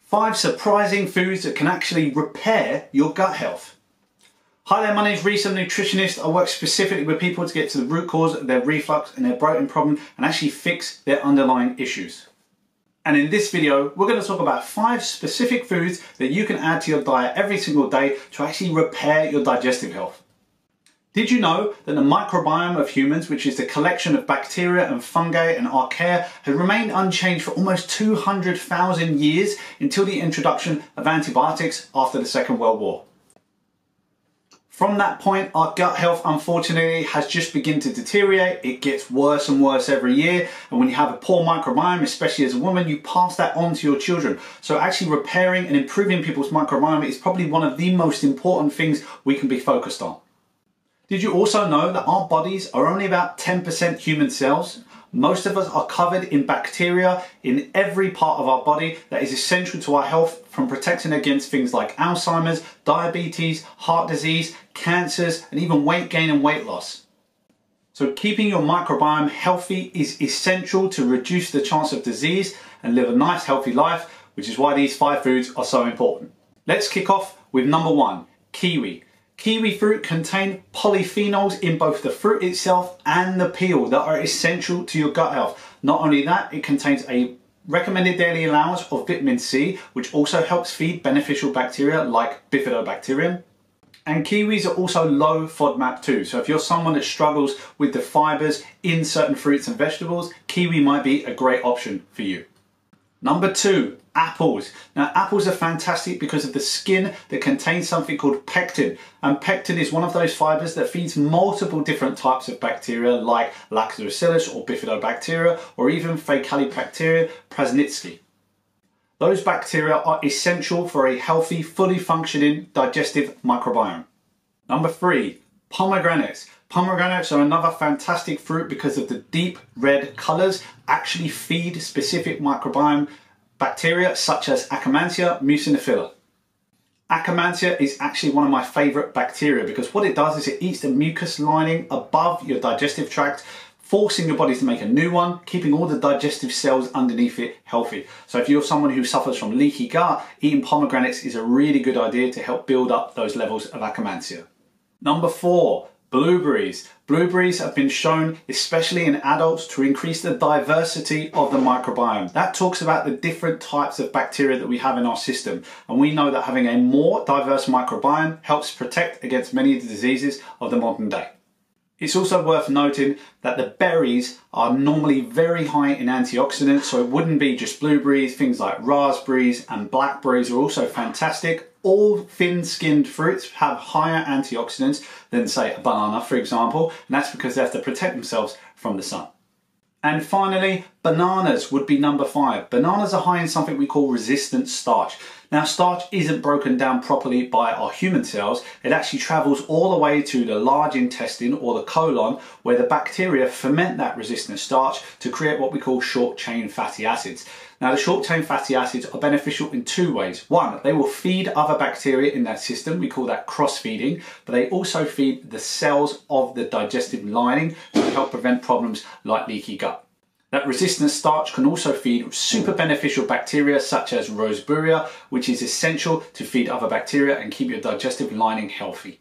5 surprising foods that can actually repair your gut health. Hi there, my name is Reese, I'm a nutritionist. I work specifically with people to get to the root cause of their reflux and their bloating problem and actually fix their underlying issues. And in this video, we're going to talk about 5 specific foods that you can add to your diet every single day to actually repair your digestive health. Did you know that the microbiome of humans, which is the collection of bacteria and fungi and archaea, has remained unchanged for almost 200,000 years until the introduction of antibiotics after the Second World War? From that point, our gut health, unfortunately, has just begun to deteriorate. It gets worse and worse every year. And when you have a poor microbiome, especially as a woman, you pass that on to your children. So actually repairing and improving people's microbiome is probably one of the most important things we can be focused on. Did you also know that our bodies are only about 10% human cells? Most of us are covered in bacteria in every part of our body that is essential to our health, from protecting against things like Alzheimer's, diabetes, heart disease, cancers, and even weight gain and weight loss. So keeping your microbiome healthy is essential to reduce the chance of disease and live a nice healthy life, which is why these 5 foods are so important. Let's kick off with number 1, kiwi. Kiwi fruit contain polyphenols in both the fruit itself and the peel that are essential to your gut health. Not only that, it contains a recommended daily allowance of vitamin C, which also helps feed beneficial bacteria like bifidobacterium. And kiwis are also low FODMAP too. So if you're someone that struggles with the fibers in certain fruits and vegetables, kiwi might be a great option for you. Number 2, apples. Now, apples are fantastic because of the skin that contains something called pectin. And pectin is one of those fibers that feeds multiple different types of bacteria like Lactobacillus or bifidobacteria or even Faecalibacteria prausnitzkii. Those bacteria are essential for a healthy, fully functioning digestive microbiome. Number 3, pomegranates. Pomegranates are another fantastic fruit because of the deep red colours actually feed specific microbiome bacteria such as Akkermansia muciniphila. Akkermansia is actually one of my favourite bacteria because what it does is it eats the mucus lining above your digestive tract, forcing your body to make a new one, keeping all the digestive cells underneath it healthy. So if you're someone who suffers from leaky gut, eating pomegranates is a really good idea to help build up those levels of Akkermansia. Number 4, blueberries. Blueberries have been shown, especially in adults, to increase the diversity of the microbiome. That talks about the different types of bacteria that we have in our system. And we know that having a more diverse microbiome helps protect against many of the diseases of the modern day. It's also worth noting that the berries are normally very high in antioxidants, so it wouldn't be just blueberries. Things like raspberries and blackberries are also fantastic. All thin-skinned fruits have higher antioxidants than, say, a banana, for example, and that's because they have to protect themselves from the sun. And finally, bananas would be number 5. Bananas are high in something we call resistant starch. Now, starch isn't broken down properly by our human cells. It actually travels all the way to the large intestine or the colon, where the bacteria ferment that resistant starch to create what we call short-chain fatty acids. Now, the short-chain fatty acids are beneficial in 2 ways. 1, they will feed other bacteria in that system. We call that cross-feeding, but they also feed the cells of the digestive lining to help prevent problems like leaky gut. That resistant starch can also feed super beneficial bacteria such as Roseburia, which is essential to feed other bacteria and keep your digestive lining healthy.